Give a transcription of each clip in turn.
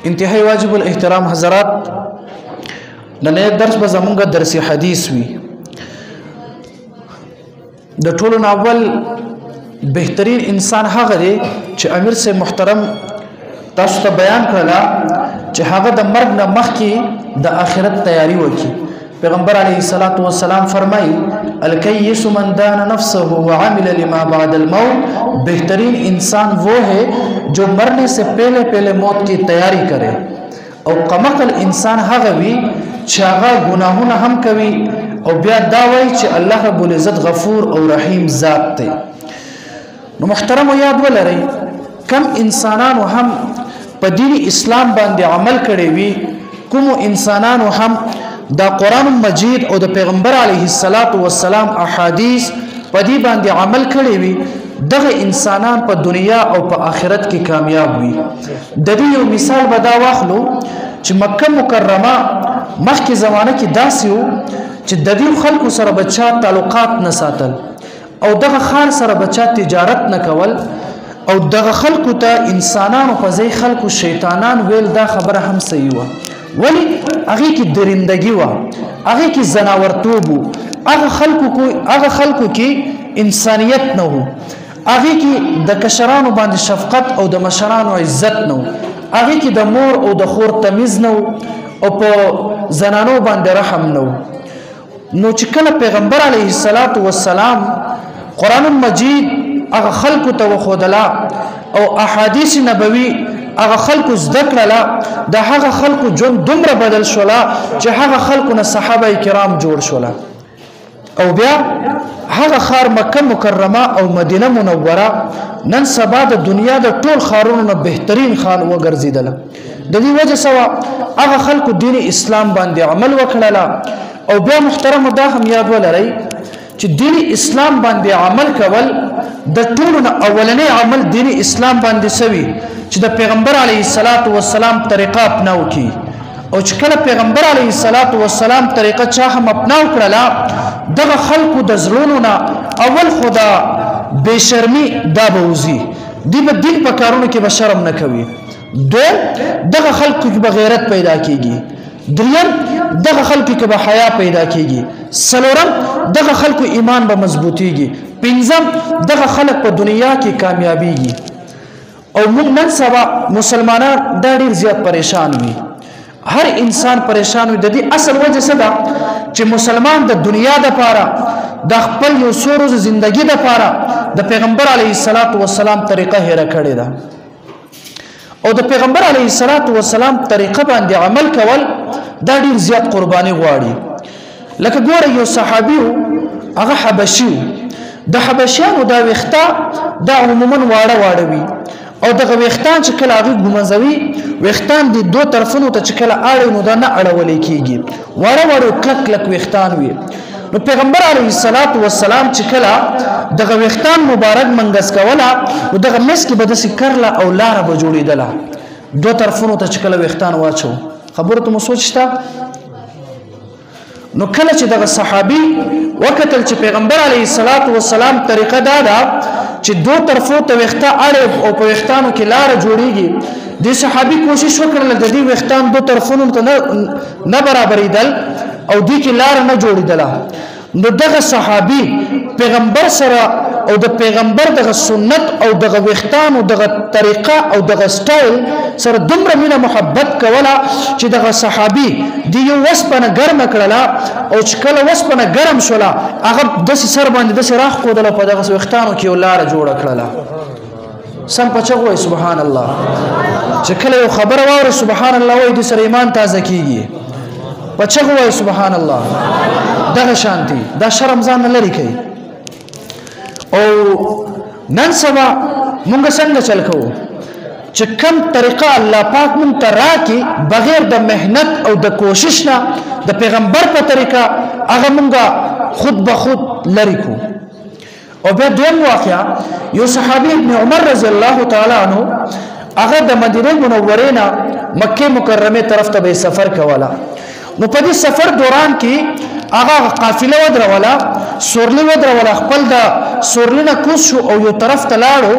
انتهائی واجب الاحترام حضرات نن درس به زمونږ درس حدیث وی د ټولو اول بهترین انسان هغه دی چې امیر سے محترم تاسو ته بیان کړلا چې هغه د مرګ نه مخکې د آخرت تیاری وکړي. پیغمبر علیه الصلاۃ والسلام فرمایي الکیس من دان نفسه وعمل لما بعد الموت، بہترین انسان وہ ہے جو مرنے سے پہلے پہلے موت کی تیاری کرے. او قمقل انسان هغه وي چې هغه ګناهونه هم کوي او بیا دا وایي چې الله رب العزت غفور او رحیم ذات دی. نو محترم یاد ولرئ کم انسانانو هم په دین اسلام باندې عمل کړی وي، کوم انسانانو هم دا قرآن مجید او د پیغمبر علیه الصلاۃ والسلام احادیث په دې باندې عمل کړی وي، دغه انسانان په دنیا او په آخرت کې کامیاب وي. د دې یو مثال به دا واخلو چې مکه مکرمه مخکې زمانه کې داسې وو چې د دې خلکو سره بچا تعلقات نه ساتل او دغه خار سره بچا تجارت نه کول او دغه خلکو ته انسانانو په ځای خلکو شیطانان ویل، دا خبره هم صحیح وه. ولی هغه کې درندگی و، هغه کې زناورتوب و، هغه خلکو کې انسانیت نه و، هغه کې د کشرانو باندې شفقت او د مشرانو عزت نه و، هغه کې د مور او د خور تمیز نه و او په زنانو باندې رحم نه و. نو چې کله پیغمبر علیه الصلاۃ والسلام قرآن مجید هغه خلکو ته وښودله او احادیث نبوي هغه خلکو زده کړله، د هغه خلکو ژوند دومره بدل شوله چې هغه خلکو نه صحابه کرام جوړ شوله او بیا هغه خار مکه مکرمه او مدینه منوره نن سبا د دنیا د ټول خارونو نه بهترین خار وګرځیدله. د دې وجه سوا هغه خلکو دین اسلام باندې عمل وکړله. او بیا محترم دا هم یاد ولرئ چې دین اسلام باندې عمل کول د ټولو نه اولنی عمل دین اسلام باندې سوي چې د پیغمبر علیه الصلاۃ والسلام طریقه اپناو کی. او چې کله پیغمبر علیه الصلاۃ والسلام طریقه چا هم اپناو کړله، دغه خلکو د زړونو نه اول خدا بے شرمی دا بوزي، دی به دین په کارونو کې به شرم نه کوي. دغه خلکو کې به غیرت پیدا کیږي. دریم دغه خلکو کې به حیا پیدا کیږي. څلورم دغه خلکو ایمان به مضبوطیږي. پنځم دغه خلک په دنیا کې کامیابیږي. او موږ نن سبا مسلمانان دا ډیر زیات پریشان وي، هر انسان پریشان وي. د دې اصل وجه څه ده چې مسلمان د دنیا د پاره د خپل یو څو ورځې زندگی د پاره د پیغمبر علیه الصلاۃ والسلام طریقه هېره کړې ده او د پیغمبر علیه الصلاۃ والسلام طریقه باندې عمل کول دا ډیر زیات قرباني غواړي. لکه ګوره یو صحابي هغه حبشي، د حبشیانو دا ویښته دا عموما واړه وي او دغه ویښتان چې کله هغه ګمنځوي ویښتان د دوه طرفونو ته چې کله اړي نو دا نه اړولې کیږي، واړه کلک کلک ویښتان وي. نو پیغمبر علیه الصلاۃ والسلام چې کله دغه ویښتان مبارک منګس کوله نو دغه مس کې به داسې کرله او لاره به جوړېدله، دوه طرفونو ته چې کله ویښتان واچو. خبرو ته مو سوچ شته؟ نو کله چې دغه صحابي وکتل چې پیغمبر علیه الصلاۃ والسلام طریقه دا ده چې دو طرفو ته ویښته اړې او په ویښتانو کې لاره جوړیږي، دې صحابي کوشش وکړله د دې ویښتان دو طرفونو ته نه برابرېدل او دې کې لاره نه جوړېدله. نو دغه صحابي پیغمبر سره او د پیغمبر دغه سنت او دغه ویښتانو دغه طریقه او دغه سټایل سره دومره مینه محبت کوله چې دغه صحابي دی یو وسپنه ګرمه کړله او چې کله وسپنه ګرم شوله هغه داسې سر باندې داسې راښکودله په دغه ویښتانو کې یو لاره جوړه کړله. سم په چغ وایي سبحان الله. چې کله یو خبره واوري سبحان الله وایي د سره ایمان تازه کیږي. په چغ وایي سبحان الله. دغه شانتي دا شرم ځان نه لري کوي. او نن سبا مونږ څنګه چل کوو چې کم طریقه الله پاک مونږ ته راکړي بغیر د مهنت او د کوشش نه د پیغمبر په طریقه هغه مونږ خود به خود لري کو. او بیا دویم واقعا یو صحابي ابن عمر رضی الله تعالی عنہ هغه د مدینه منوره نه مکه مکرمه طرف ته به سفر کوله. نو په دې سفر دوران کې هغه قافله ودروله، سورلی ودروله، خپل د سورلی نه کوز شو او یو طرف ته لاړو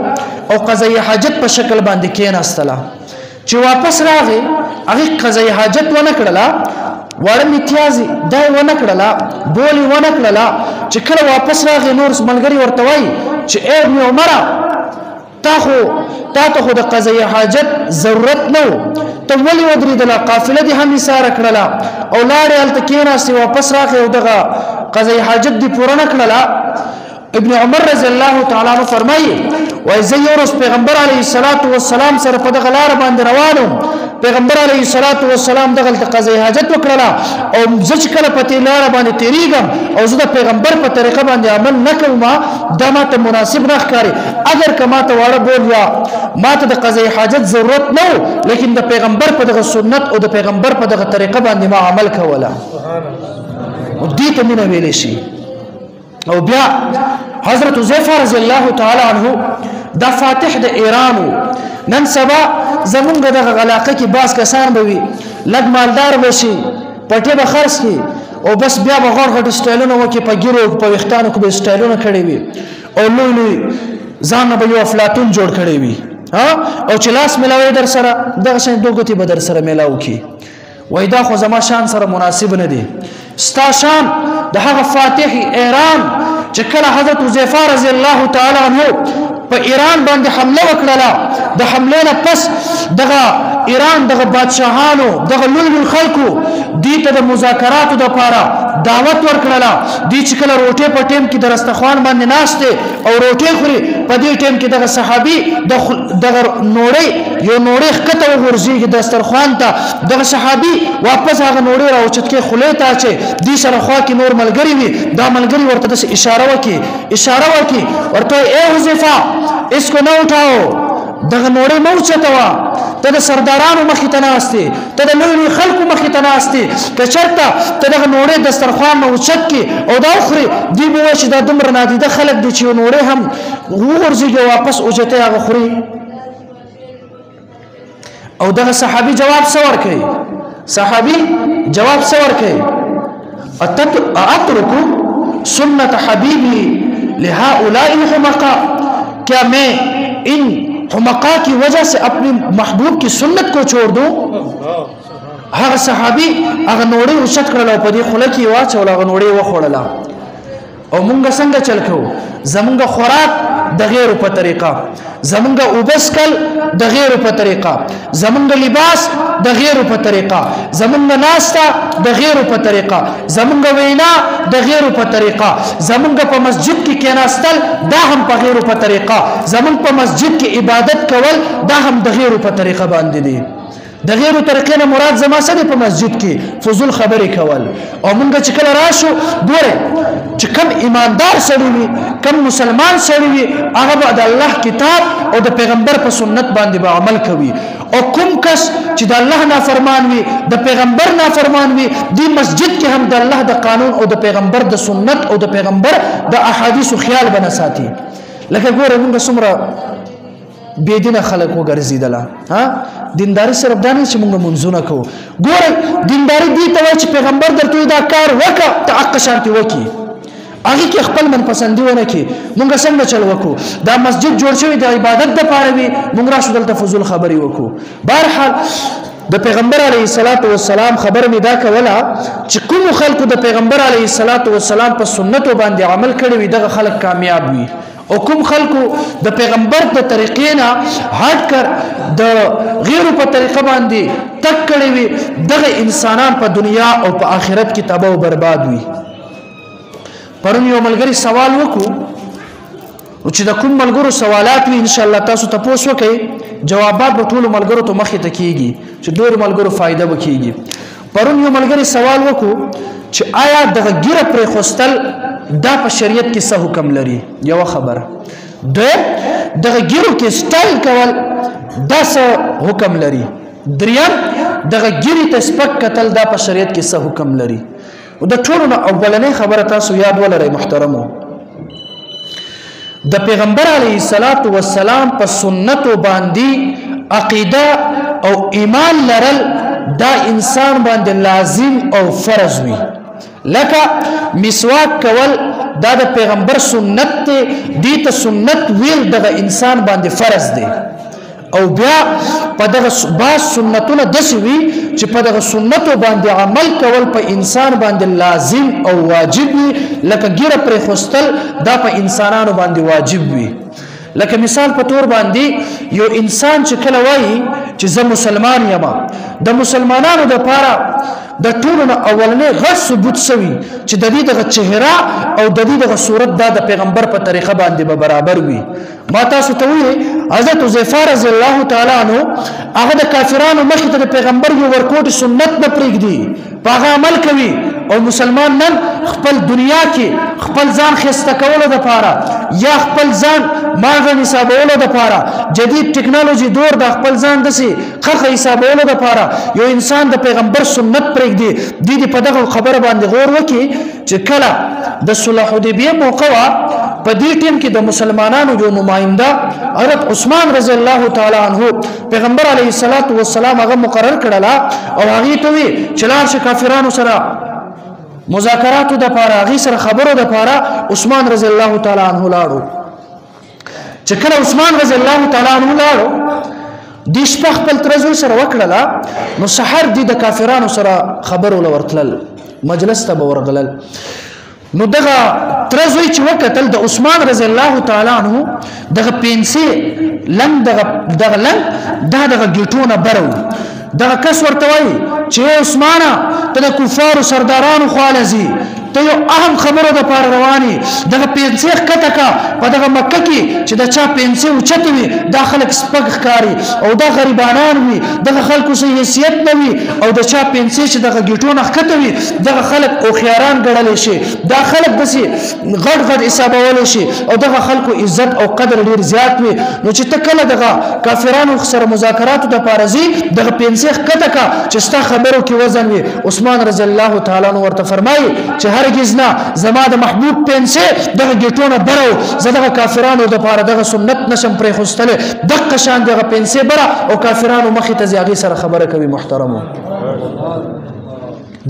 او قضیه حاجت په شکل باندې کېناستله. چې واپس راغی هغه قضای حاجت ونه کړله وړ میتیازي دای ونه کړله بولی ونه کړله چې کله واپس راغی نور ملګری ورته وای چې اے ابن عمر تا ته خو د قضای حاجت ضرورت نو ته ولې ودرېدله قافله دې هم ایثاره کړله او لاړې هلته کېناستې واپس راغی او دغه قضای حاجت دې پوره نه کړله ابن عمر رضی الله تعالی عنہ فرمایي وای زه یو ورځ پیغمبر علیه الصلاۃ والسلام سره په دغه لار باندې روانم پیغمبر علیه الصلاۃ والسلام دغه قضای حاجت وکړه او زه چې کله په دې لار باندې تیریږم او زه د پیغمبر په طریقه باندې عمل نکوم دا ماته مناسب نه ښکاري اگر کما ته واړه بول یا ماته د قضای حاجت ضرورت نه لیکن د پیغمبر په دغه سنت او د پیغمبر په دغه طریقه باندې ما عمل کوله او دې ته مینه ویلې شي او بیا حضرت حذیفه رضی الله تعالی عنہ دا فاتح د ایران نن سبا زمونږ دغه علاقه کې باز کسان به وي لږ مالدار بشي پټي به خرڅ کی او بس بیا به غوړ غټ سټایلونه وکي په ګیرو په وختانو کې به سټایلونه کړي وي او لوی لوی ځان به یو افلاطون جوړ کړي وي او چې لاس ملاوي در سره دغه شین دوګتی به در سره ملاو کی وای دا خو زما شان سره مناسب نه دي ستا شان د هغه فاتح ایران چې کله حضرت حذیفه رضی الله تعالی عنہ په ایران باندې حمله وکړه د حمله نه پس دغه ایران دغه بادشاهانو دغه لوی خلکو دې ته د مذاکراتو د لپاره دعوت ورکړه دې چې کله روټه په ټیم کې درستخوان باندې ناشته او روټه خوري په دې ټیم کې دغه صحابي دغه نوړې یو نوړې خته ورځي د دسترخوان ته دغه صحابي واپس هغه نوړې راوچت کې خولې ته چې دې سره خوا کې نور ملګری وي دا ملګری ورته د اشاره وکي ورته اے حذیفه इसको न उठाओ دغه نوړې مو چتوا ته د سردارانو مخې ته ناشته ته د لوی خلکو مخې ته ناشته که چرته ته دغه نوړې دسترخوان نو چت کې او دا اخري دی به چې د دمر نادیده خلک دي چې نوړې هم ورځي واپس اوجته هغه خوري او دغه صحابي جواب سور کوي اترك سنت حبيبي لهؤلاء الحمقاء क्या मैं इन حمقا की वजह से अपने महबूब की सुन्नत को छोड़ दूं هغه صحابي هغه نوړې وشت کړل او په دې خوله کې واچول هغه نوړې وخوړله او مونږ څنګه چل کوو زمونږ خوراک د غیرو په طریقه زمونږ وبسکل د غیرو په طریقه زمونږ لباس د غیرو په طریقه زمونږ ناستا د غیرو په طریقه زمونږ وینا د غیرو په طریقه زمونږ په مسجد کې کېناستل دا هم په غیرو په طریقه زمونږ په مسجد کې عبادت کول دا هم د غیرو په طریقه باندې دي د غیرو طریقې نه مراد زما سره په مسجد کې فضول خبرې کول او مونږ چې کله راشو ګوره چې کم ایماندار سړی وي کم مسلمان سړی وي هغه به د الله کتاب او د پیغمبر په سنت باندې به عمل کوي او کوم کس چې د الله نافرمان وي د پیغمبر نافرمان وي د مسجد کې هم د الله د قانون او د پیغمبر د سنت او د پیغمبر د احادیث خیال بنا ساتي لکه ګوره مونږ څومره بيدینه خلک وګرځیدله دینداری صرف دانه چې موږ منځونه کوو ګوره دینداری دی ته چې پیغمبر درته دا کار وکړه ته حق شانتي وکي هغه کې خپل من پسندونه کې موږ څنګه چل وکړو دا مسجد جوړ شوی د عبادت لپاره وي موږ راشو دلته فضول خبري وکړو بهرحال د پیغمبر علیه الصلاۃ والسلام خبر می دا کوله چې کوم خلکو د پیغمبر علیه الصلاۃ والسلام په سنتو باندې عمل کړی وي دغه خلک کامیاب وي او کوم خلکو د پیغمبر د طریقې نه هټ کر د غیرو په طریقه باندې تک کړی وي دغه انسانان په دنیا او په آخرت کې تباہ او برباد وي پرون یو ملګری سوال وکړو چې د کوم ملګرو سوالات وي ان شاء الله تاسو تاسو وکړئ جوابات به ټول ملګرو ته مخې ته کیږي چې ډېر ملګرو فائدہ وکړي پرون یو ملګری سوال وکړو چې آیا دغه ګیره پر خوستل دا په شریعت کې څه حکم لري یو خبره دغه ګیرو کې سټایل کول دا څه حکم لري دریم دغه ګیری ته سپک کتل دا په شریعت کې څه حکم لري او د ټولو اولنې خبره تاسو یاد ولرئ محترمو د پیغمبر علیه الصلاۃ والسلام په سنتو باندې عقیده او ایمان لرل دا انسان باندې لازم او فرض وي لکه مسواک کول دا د پیغمبر سنت دی ته سنت ویل دغه انسان باندې فرض دی او بیا په دغه باز سنتونه داسې وي چې په دغه سنتو باندې عمل کول په انسان باندې لازم او واجب وي لکه ګیره پرې خوستل دا په انسانانو باندې واجب وي لکه مثال په تور باندې یو انسان چې کله وایي چې زه مسلمان یم د مسلمانانو لپاره د ټولو نه اولنې غټ ثبوت شوی چې د دې دغه چهره او د دې دغه صورت د پیغمبر په طریقه باندې به برابر وي ما تاسو ته وی حضرت حذیفه رضی الله تعالی عنہ هغه د کافرانو مخې ته د پیغمبر یو ورکوټ سنت نه پرېږدي په هغه عمل کوي او مسلمان نن خپل دنیا کې خپل ځان خسته کولو لپاره یا خپل ځان مالغه حسابولو لپاره جدید ټکنالوژي دور د خپل ځان دسي خخه حسابولو لپاره یو انسان د پیغمبر سنت پرېږدي د دې په دغه خبره باندې غور وکړي چې کله د صلح حدیبیه موقع په دې ټیم کې د مسلمانانو یو نماینده حضرت عثمان رضی الله تعالی عنہ پیغمبر علیه الصلاۃ والسلام هغه مقرر کړل او هغه ته وی چې لار ش کافرانو سره مذاکراتو د پاره هغه سره خبرو د پاره عثمان رضی الله تعالی عنہ لاړو چې کله عثمان رضی الله تعالی عنہ لاړو د شپه خپل ترزو سره وکړه نو سحر د کافرانو سره خبرو لورتل مجلس ته ورغلل نو دغه ترزوی چې وکتل د عثمان رضی الله تعالی عنہ دغه پینسي لنګ دغه لنګ دغه گیټونه برو دغه کس ورته وای چې عثمانه ته د کفارو سردارانو خالزي ته یو اهم خبره د پاره رواني دغه پینسي کته کا په دغه مکه کې چې د چا پینسي اوچته وي دا خلک سپک ښکاری او دا غریبانان وي دغه خلکو سه حیثیت نه وي او د چا پینسي چې دغه گیټونه ښکته وي دغه خلک او خياران ګړل شي دا خلک دسي غړ غړ حسابول شي او دغه خلکو عزت او قدر ډیر زیات وي نو چې تکله دغه کافرانو سره مذاکرات د پارزي دغه پینسي ښکته کا چې ستا خبرو کې وزن وي عثمان رضی الله تعالی عنہ ورته فرمایي چې هرگز نه زما د محبوب پنسه دغه گیټونه برو زدغه کافرانو د پاره دغه سنت نشم پرې خوستله دغه شان دغه پنسه برا او کافرانو مخې ته ځاګي سره خبره کوي محترمو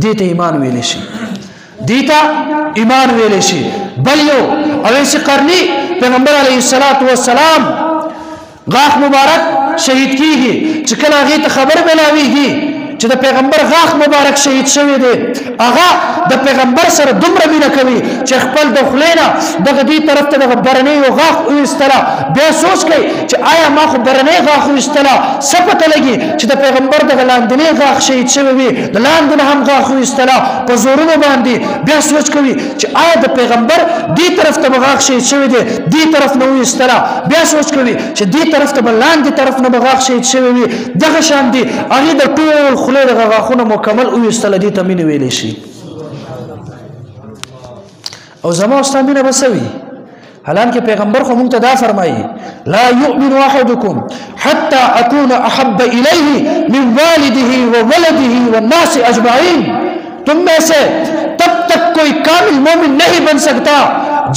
دته ایمان ویل شي دیتا ایمان ویل شي بل یو اویس قرنی پیغمبر علیه الصلاۃ والسلام غاښ مبارک شهید کیږي چې کله هغه ته خبر ملاويږي چې د پیغمبر غاښ مبارک شهید شوی دی هغه د پیغمبر سره دومره مینه کوي چې خپل د خلینا دغه دې طرف ته دغه برنی او غاښ وستلا بیا سوچ کوي چې آیا ما خو برنی غاښ وستلا سپته لګي چې د پیغمبر دغه لاندنی غاښ شهید شوی وي د لاندنی هم غاښ وستلا په زورونو باندې بیا سوچ کوي چې آیا د پیغمبر دې طرف ته غاښ شهید شوی دی دې طرف نه وستلا بیا سوچ کوي چې دې طرف ته لاندې طرف نه غاښ شهید شوی وي دغه شان دي هغه د ټول خله دغه غاښونه مکمل وستلا دي ته مين ویلې شي او زما استامینه بسوي حالانکه پیغمبر خو مونږ ته دا فرمایي لا يؤمن احدكم حتى اكون احب اليه من والده وولده والناس اجمعين तुम में से तब तक कोई कामिल मोमिन नहीं बन सकता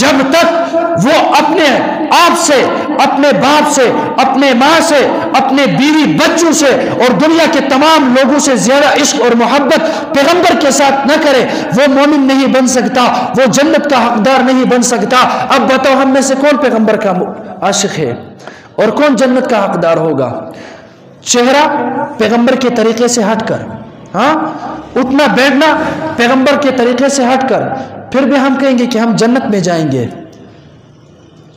जब तक वो अपने आप से अपने बाप से अपने माँ से अपने बीवी बच्चों से और दुनिया के तमाम लोगों से ज्यादा इश्क और मोहब्बत पैगंबर के साथ न करे वो मोमिन नहीं बन सकता वो जन्नत का हकदार नहीं बन सकता अब बताओ हम में से कौन पैगंबर का आशिक है और कौन जन्नत का हकदार होगा चेहरा पैगंबर के तरीके से हटकर हाँ उठना बैठना पैगंबर के तरीके से हटकर फिर भी हम कहेंगे कि हम जन्नत में जाएंगे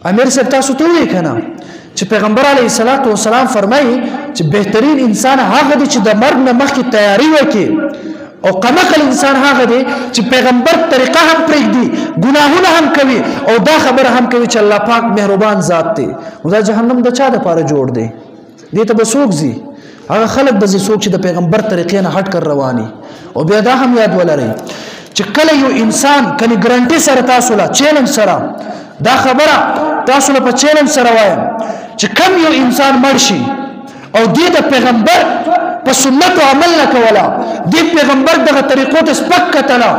امیر صاحب تاسو ته وی کنه چې پیغمبر علیه الصلاۃ والسلام فرمایي چې بهترین انسان هغه دی چې د مرګ نه مخکې تیاری وکړي او کمقل انسان هغه دی چې پیغمبر طریقه هم پرېږدي ګناهونه هم کوي او دا خبره هم کوي چې الله پاک مهربان ذات دی او دا جهنم د چا لپاره جوړ دی دې ته به څوک ځي هغه خلک به څوک چې د پیغمبر طریقې نه هټ کر رواني او بیا دا هم یاد ولرئ چې کله یو انسان کني ګارانټي سره تاسو لا چیلنج سره دا خبره تاسو له چیلنج سره وایم چې کم یو انسان مرشي او دې د پیغمبر په سنت عمل نه کولا دې پیغمبر دغه طریقو ته سپک کتلا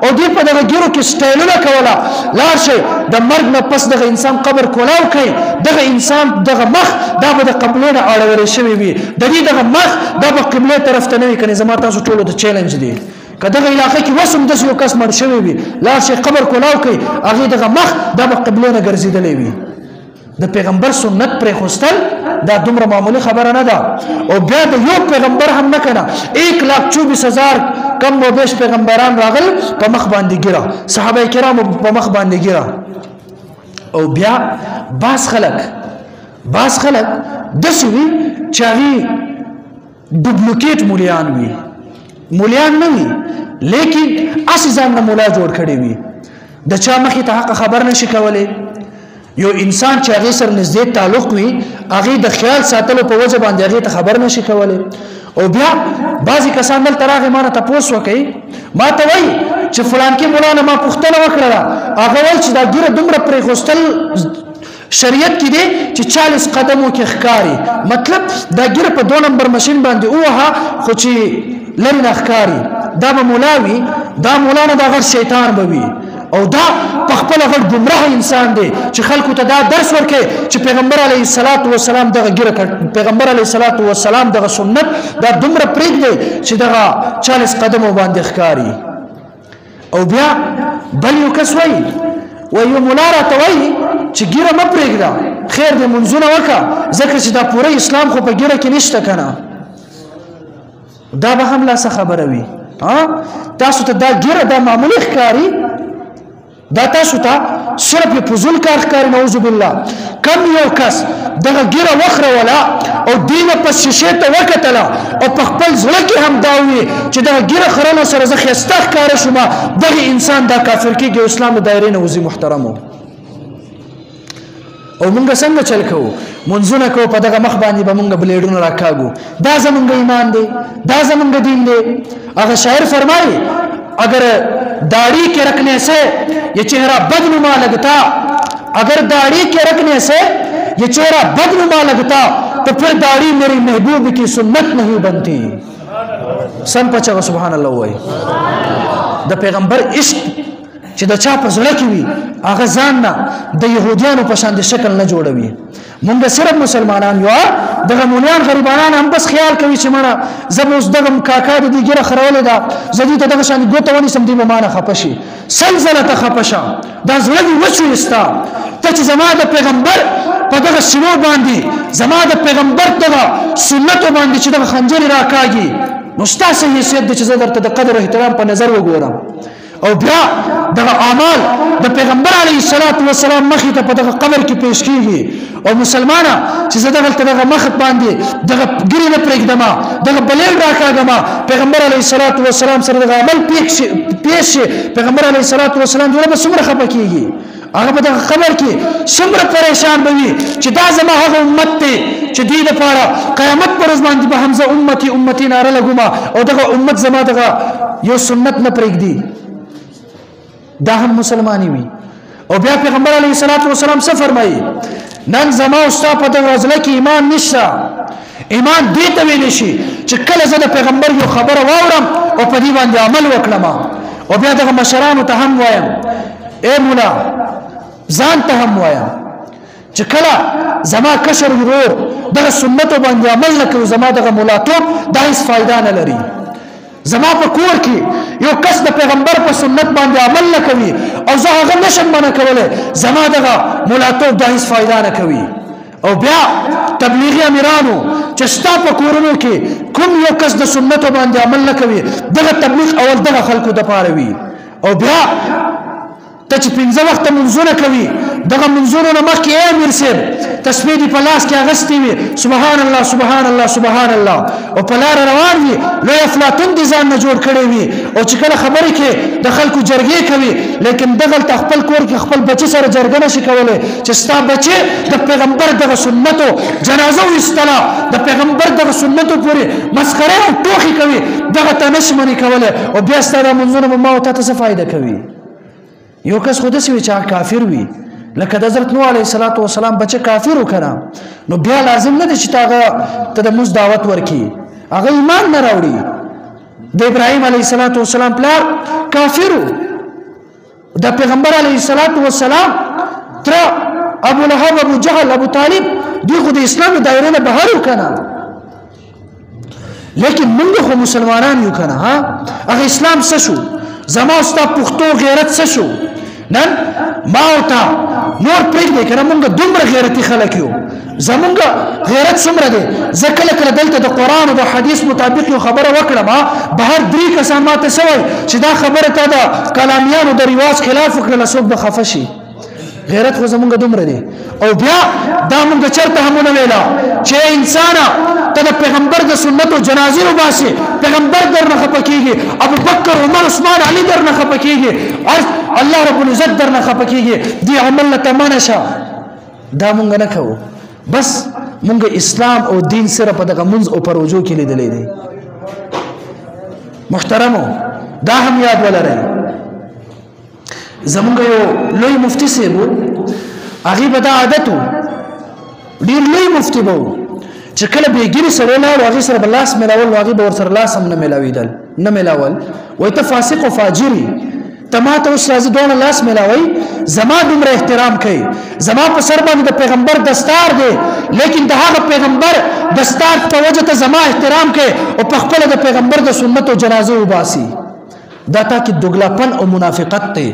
او دې په دغه ګیرو کې سټایلونه کولا لار شي د مرګ نه پس دغه انسان قبر کولاو کوي دغه انسان دغه مخ دا به د قبله نه اړول شي وي د دې دغه مخ د قبله طرف ته نه وي کني زما تاسو ټول د چیلنج دی کداغه علاقې کې وسم د یو کس مر شوی وي لا شي قبر کولاو کوي هغه دغه مخ د قبله نه ګرځیدلې وي د پیغمبر سنت پر خوستل دا دومره معمولی خبره نه ده او بیا د یو پیغمبر هم نه کنه 1,24,000 کم و بیش پیغمبران راغل په مخ باندې ګیره صحابه کرام په مخ باندې ګیره او بیا باز خلک داسې وي چې هغې ډوپلیکیټ مولیان نه وي لیکن اسې ځان نه مولا جوړ کړی وي د چا مخې ته حق خبر نشي کولی یو انسان چې هغې سره نږدې تعلق وي هغې د خیال ساتلو په وجه باندې هغې ته خبر نشي کولی او بیا بعضې کسان دلته راغې ما نه تپوس وکوي ما ته وایي چې فلانکي مولا نه ما پوښتنه وکړله هغه ویل چې دا ګیره دومره پرېښوستل شریعت کې دی چې 40 قدمو کې ښکاري مطلب دا ګیره په 2 نمبر ماشین باندې ووهه خو چې لرې نه ښکاري دا به مولا وي دا مولا نه دا غټ شیطان به وي او دا په خپله غټ ګمراه انسان دی چې خلکو ته دا درس ورکوي چې پیغمبر علیه الصلاة والسلام دغه ګیره کړ پیغمبر علیه الصلاة والسلام دغه سنت دا دومره پرېږدی چې دغه 40 قدمو باندې ښکاري او بیا بل یو کس وایي یو مولا راته وایي چې ګیره مه پرېږده خیر دی منځونه وکړه ځکه چې دا پوره اسلام خو په ګیره کې نشته که نه دا به هم لا څه خبره وي تاسو ته دا ګیره دا معمولي ښکاري دا تاسو ته صرف یې فضول کار ښکاري نعوذ بالله کم یو کس دغه ګیره وخروله او دې نه پس شیشې ته وکتله او په خپل زړه کې هم دا ووي چې دغه ګیره خرنه سره زه ښایسته ښکاره شومه دغه انسان دا کافر کېږي او اسلام د دایرې نه وځي محترمو او مونږ څنګه چل کوو منځونه کوو په دغه مخ باندې به مونږ بلیډونه راکاږو دا زمونږ ایمان دی دا زمونږ دین دی هغه شاعر فرمایي اگر दाढ़ी के रखने से ये चेहरा बदनुमा लगता अगर दाढ़ी के रखने से ये चेहरा बदनुमा लगता तो फिर दाढ़ी मेरी महबूब की सुन्नत नहीं बनती सन पचा सुभान अल्लाह वही द पैगंबर इश्क چې د چا په زړه کې وي هغه ځان نه د یهودیانو په شان د شکل نه جوړوي مونږ صرف مسلمانان یو دغه مونیان غریبانان هم بس خیال کوي چې مړه زه به اوس دغه کاکا د دې ګیره خرولې ده زه دې ته دغه شان ګوته ونیسم دوی به ما نه خفه شي سلزله ته خفه شه دا زړه دې وچوېستا ته چې زما د پیغمبر په دغه سینو باندې زما د پیغمبر دغه سنتو باندې چې دغه خنجرې راکاږي نو ستا څه حیثیت دی چې زه درته د قدر او احترام په نظر وګورم او بیا دغه اعمال د پیغمبر علیه الصلاة والسلام مخې ته په دغه قبر کې پیش کیږي او مسلمانه چې زه دغه مخ باندې دغه ګیرې نه پرېږدم دغه بلیل راکاږم پیغمبر علیه الصلاة والسلام سره دغه عمل پیش شي پیغمبر علیه الصلاة والسلام دوی به څومره خفه کیږي هغه په دغه قبر کې څومره پریشان به وي چې دا زما هغه امت دی چې دې دپاره قیامت پر ورځ باندې به هم زه امتي ناره لګوم او دغه امت زما دغه یو سنت نه پرېږدي دا هم مسلمانی وي او بیا پیغمبر علیه الصلاة والسلام څه فرمایي نن زما او ستا په دغه زړه کې ایمان نشته ایمان دې ته ویلی شي چې کله زه د پیغمبر یو خبره واورم او په دې باندې عمل وکړم او بیا دغه مشرانو ته هم وایم اے مولا ځان ته هم وایم چې کله زما کشر ورور دغه سنتو باندې عمل نه کوي زما دغه مولاتوب دا هیڅ فایده نه لري زما په کور کې یو کس د پیغمبر په سنت باندې عمل نه کوي او زه هغه نشم منع کولی زما دغه مولاتوب دا هیڅ فایده نه کوي او بیا تبلیغي امیرانو چې ستا په کورونو کې کوم یو کس د سنتو باندې عمل نه کوي دغه تبلیغ اول دغه خلکو دپاره وي او بیا ته چې 5 وخته منځونه کوي دغه منځونو نه مخکې ای امیر صاحب تسبیح دې په لاس کې اغستې وي سبحان الله سبحان الله سبحان الله او په لاره روان وي لوی افلاطون دې ځان نه جوړ کړی وي او چې کله خبرې کې د خلکو جرګې کوي لیکن دغلته خپل کور کې خپل بچي سره جرګه نشي کولی چې ستا بچي د پیغمبر دغه سنتو جنازه وایستله د پیغمبر دغه سنتو پورې مسخرې او ټوخې کوي دغه ته نشي منې کولی او بیا ستا دا منځونه به ما او تا ته څه فایده کوي یو کس خو داسې وي چې هغه کافر وي لکه د حضرت نوح علیه الصلاة والسلام بچه کافر وکنه نو بیا لازم نه دی چې هغه ته د مونځ دعوت ورکړي هغه ایمان نه راوړي د ابراهیم علیه الصلاة والسلام پلار کافر و د پیغمبر علیه الصلاة والسلام تر ابو لهب ابو جهل ابو طالب دوی خو د اسلام دایره نه بهر وکنه لیکن موږ خو مسلمانان یو کنه هغه اسلام څه شو زما ستا پښتو غیرت څه شو نن ما او تا نور پرېږدئ که نه مونږ دومره غیرتي خلک یو زمونږ غیرت څومره دی زه کله کله دلته د قرآن او د حدیث مطابق یو خبره وکړم بهر 3 کسان ماته څه وایي چې دا خبره تا د کلامیانو د رواج خلاف وکړله څوک به خفه شي غیرت خو زمونږ دومره دی او بیا دا مونږ چېرته هم ونه ویله چې انسانه ته د پیغمبر د سنتو جنازې وباسې پیغمبر درنه خفه کېږي ابوبکر عمر عثمان علي درنه خفه کېږي الله رب العزت درنه خفه کېږي دې عمل نه ته منع شه دا مونږ نه کوو بس مونږ اسلام او دین صرف په دغه منځ او پروژو کې لیدلی دی محترمو دا هم یاد ولرئ زمونږ یو لوی مفتی صاحب هغې به دا عادت و ډېر لوی مفتی به و چې کله بېګیري سړی لاړو هغې سره به لاس میلاول نو هغې به ورسره لاس هم نه میلاول وایي ته فاسق و فاجر یې ته ما ته اوس راځي دواړه لاس میلاوئ زما دومره احترام کوي زما په سر باندې د پیغمبر دستار دی لیکن د هغه پیغمبر دستار په وجه ته زما احترام کوي او په خپله د پیغمبر د سنتو جنازې وباسي دا تا کې دوګلاپن او منافقت دی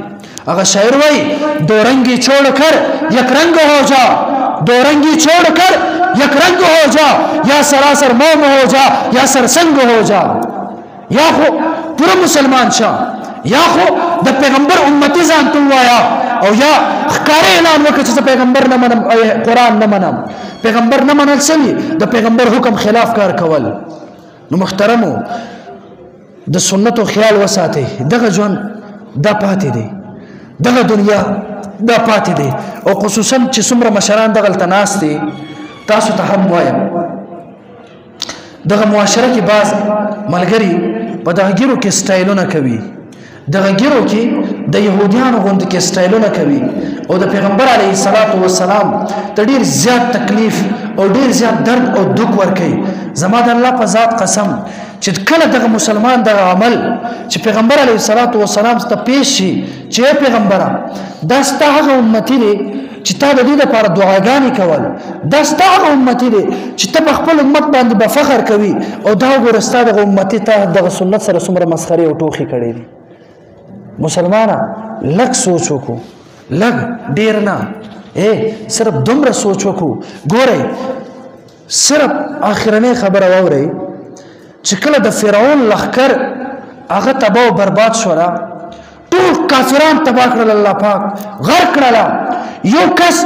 اگر شاعر وای دو رنگی چھوڑ کر یک رنگ ہو جا دو رنگی چھوڑ کر یک رنگ ہو جا یا سراسر موم ہو جا یا سرسنگ ہو جا یا خو پورا مسلمان شا یا خو د پیغمبر امتی ځان ته وایا او یا ښکاره اعلان وکړه چې پیغمبر نه منم قرآن نه منم پیغمبر نه منل سوي د پیغمبر حکم خلاف کار کول نو محترمو د سنتو خیال وساتئ دغه ژوند دا پاتې دی دغه دنیا دا پاتې دی او خصوصا چې څومره مشران دغلته ناست دي تاسو ته هم وایم دغه معاشره کې بعض ملګري په دغه ګیرو کې سټایلونه کوي دغه ګیرو کې د یهودیانو غوندې کې سټایلونه کوي او د پیغمبر علیه الصلاۃ والسلام ته ډېر زیات تکلیف او ډېر زیات درد او دک ورکوي زما د الله په ذات قسم چې کله دغه مسلمان دغه عمل چې پیغمبر علیه الصلاۃ والسلام ته پیش شي چې پیغمبره دا ستا هغه امتی دی چې تا د دې لپاره دعاګانې کول دا ستا هغه امتی دی چې ته په خپل امت باندې به فخر کوي او دا وګوره ستا دغه امتي ته دغه سنت سره څومره مسخرې او ټوخې کړې دي مسلمانه لږ سوچ وکړو لږ ډېر نه صرف دومره سوچ وکړو ګورئ صرف آخرنۍ خبره واورئ چې کله د فرعون لښکر هغه تباه و برباد شوله ټول کافران تباه کړل الله پاک غرق کړله یو کس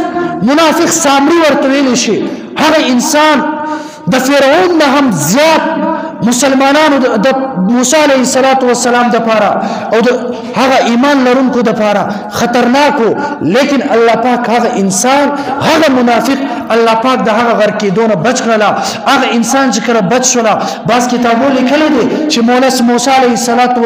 منافق سامري ورته ویلی شي هغه انسان د فرعون نه هم زیات مسلمانانو د موسی علیه السلام د پاره او د هغه ایمان لرونکو د پاره خطرناکو لیکن الله پاک هغه انسان هغه منافق الله پاک د هغه غر کېدو نه بچ کړله هغه انسان چې کله بچ شوله بعض کتابو لیکلی دی چې موسی علیه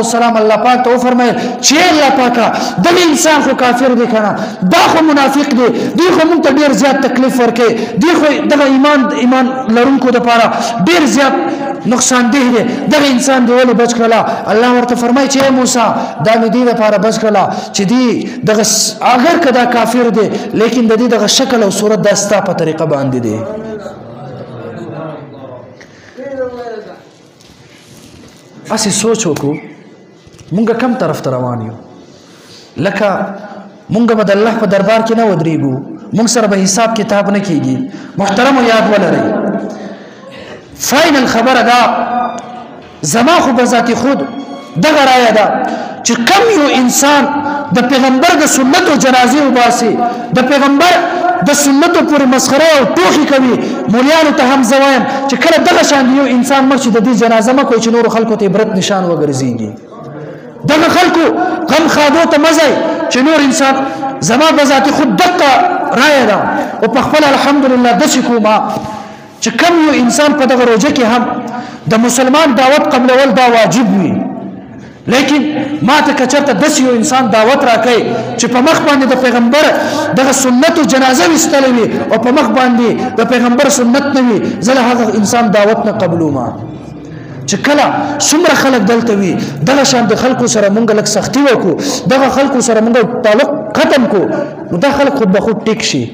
السلام الله پاک ته وفرمیل چې الله پاکه دغه انسان خو کافر دی که نه دا خو منافق دی دوی خو موږ ته ډېر زیات تکلیف ورکوي دوی خو دغه ایمان لرونکو دپاره ډېر زیات نقصان ده دی دغه انسان دی ولې بچ کړله الله ورته فرمایي چې موسی دا مې دې لپاره بچ کړله چې دی دغه اگر که دا کافر دی لیکن د دې دغه شکل او صورت دا ستا په طریقه باندې دی اسې سوچ وکړو مونږ کم طرف ته روان یو لکه مونږ به د الله په دربار کې نه ودرېږو مونږ سره به حساب کتاب نه کېږي محترمو یاد ولرئ فاینل خبره دا زما خو به ذاتي خود دغه رایه ده چې کم یو انسان د پیغمبر د سنتو جنازې وباسي د پیغمبر د سنتو پورې مسخره او ټوخي کوي مولیانو ته هم زه وایم چې کله دغه شان یو انسان مړ شي د دې جنازه مه کوئ چې نورو خلکو ته عبرت نشان وګرځېږي دغه خلکو غم خادو ته مه ځئ چې نور انسان زما به ذاتي خود دقه رایه ده او په خپله الحمدلله داسې کومه چې کم یو انسان په دغه روژه کې هم د مسلمان دعوت قبلول دا واجب وي لیکن ما ته که چېرته داسې یو انسان دعوت راکوي چې په مخ باندې د پیغمبر دغه سنتو جنازه ویستلی وي او په مخ باندې د پیغمبر سنت نه وي زه له هغه انسان دعوت نه قبلومه چې کله څومره خلک دلته وي دغه شان د خلکو سره مونږ لږ سختي وکړو دغه خلکو سره مونږ تعلق ختم کړو نو دا خلک خود به خود ټیک شي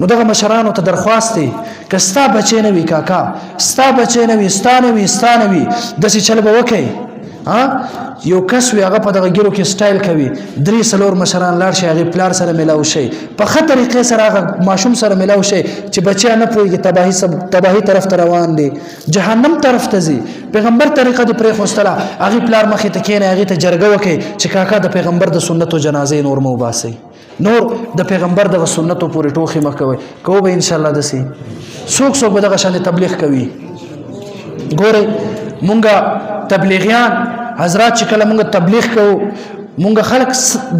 نو دغه مشرانو ته درخواست دی که ستا بچی نه وي کاکا ستا بچی نه وي ستا نه وي داسې چل به وکئ یو کس وي هغه په دغه ګیرو کې سټایل کوي 3-4 مشران لاړ شي هغه پلار سره ملاو شي په خه طریقې سره هغه ماشوم سره ملاو شي چې بچیا نه پوهیږي تباہی طرف ته روان دي جهنم طرف ته ځي پیغمبر طریقه دی پرې خوستله هغه پلار مخې ته کېنه هغه ته جرګه وکي چې کاکا د پیغمبر د سنتو جنازې نور مو باسي نور د پیغمبر د سنتو پورې ټوخي مکوي کو به ان شاء الله دسي څوک به دغه شان تبلیغ کوي ګوره مونږه تبلیغیان حضرات چې کله مونږ تبلیغ کوو مونږ خلق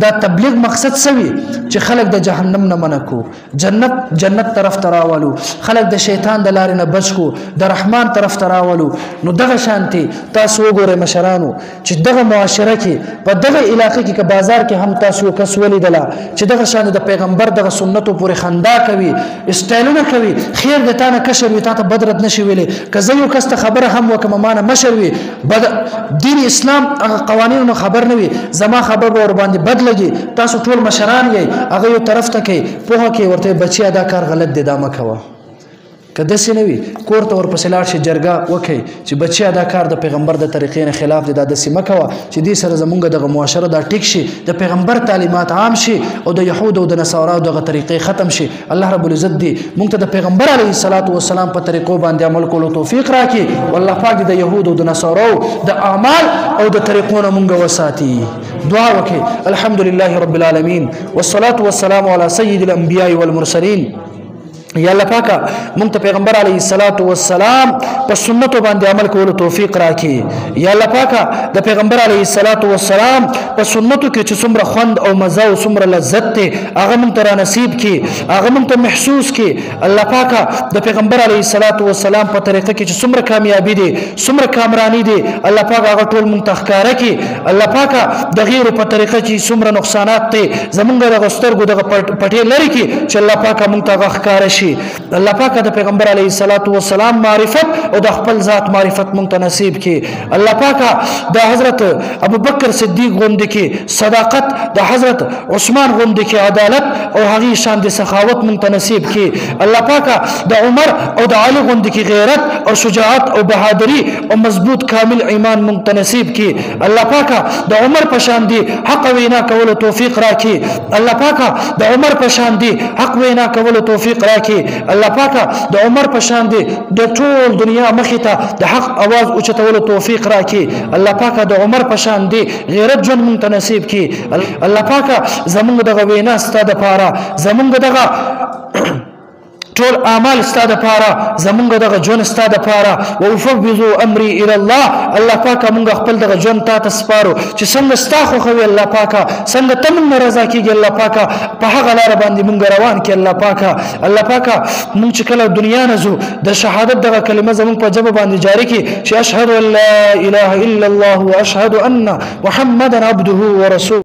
دا تبلیغ مقصد سوي چې خلق د جهنم نه منکو جنت طرف تراولو خلق د شیطان د لارې نه بچ کو د رحمان طرف تراولو نو دغه شانتي تاسو وګورئ مشرانو چې دغه معاشره کې په دغه علاقې کې که بازار کې هم تاسو کس ولیدله چې دغه شان د پیغمبر دغه سنتو پورې خندا کوي استایلونه کوي خیر د تانه کشر وي تاسو بدرت نشي ویلې که زه یو کس ته خبره هم وکم مانه مشر وي دین اسلام هغه قوانینو خبر نه وي زما خبر به ور باندې بد لګي تاسو ټول مشران یې هغه یو طرف ته کوي پوهه کې ورته بچیا دا کار غلط دی دا مکوه کده سي نه وي کور ته ورپسې لاړ شي جرګه وکي چې بچیا دا کار د پیغمبر د طریقې نه خلاف دی دا د سیمه کوه چې دې سره زمونږ دغه معاشره دا ټیک شي د پیغمبر تعلیمات عام شي او د يهود او د نصارا دغه طریقې ختم شي الله رب العزت دې مونږ ته د پیغمبر علیه الصلاۃ والسلام په طریقو باندې عمل کولو توفیق راکړي والله پاک د يهود او د نصارا د اعمال او د طریقو نه مونږ وساتي دعا وکي الحمد لله رب العالمین والصلاة والسلام على سيد الانبیاء والمرسلین یا الله پاکه مونږ ته پیغمبر علیه الصلاۃ والسلام په سنتو باندې عمل کولو توفیق راکړي یا الله پاکه د پیغمبر علیه الصلاۃ والسلام په سنتو کې چې څومره خوند او مزه او څومره لذت ته هغه مونږ ته نصیب کړي هغه مونږ ته محسوس کړي الله پاکه د پیغمبر علیه الصلاۃ والسلام په طریقه کې چې څومره کامیابی دي څومره کامرانی دي الله پاکه هغه ټول مونږ ته ښکارا کړي الله پاکه د غیر په طریقه چې څومره نقصانات ته زمونږ د سترګو دغه پټې لري کړي چې الله پاکه مونږ ته ښکارا شي الله پاک د پیغمبر علیه الصلاۃ والسلام معرفت او د خپل ذات معرفت مونږ ته نصیب کړي الله پاک د حضرت ابوبکر صدیق غوندې کې صداقت د حضرت عثمان غوندې کې عدالت او هغه شان د سخاوت مونږ ته نصیب کړي الله پاک د عمر او د علي غوندې کې غیرت او شجاعت او بهادری او مضبوط کامل ایمان مونږ ته نصیب کړي الله پاک د عمر په شان دی حق وینا کولو توفیق راکړي الله پاک د عمر په شان دی حق وینا کولو توفیق راکړي الله پاکه د عمر په شان دی د ټول دنیا مخې ته د حق आवाज اوچتولو توفیق راکړي الله پاکه د عمر په شان دی غیرت ژوند مونږ ته نصیب کړي الله پاکه زمونږ دغه وینا ستاسو لپاره زمونږ دغه ټول اعمال ستاسو لپاره زمونږ دغه ژوند ستاسو لپاره وفوض امري الى الله الله پاک مونږ خپل دغه ژوند ته سپارو چې څنګه ستاسو خو الله پاک څنګه ته مونږ رضا کیږي الله پاک په هغه لار باندې مونږ روان کړي الله پاک مونږ چې کله دنیا نه زو د شهادت دغه کلمه زمونږ په جبه باندې جاری کړي چې اشهد ان لا اله الا الله واشهد ان محمدا عبده ورسوله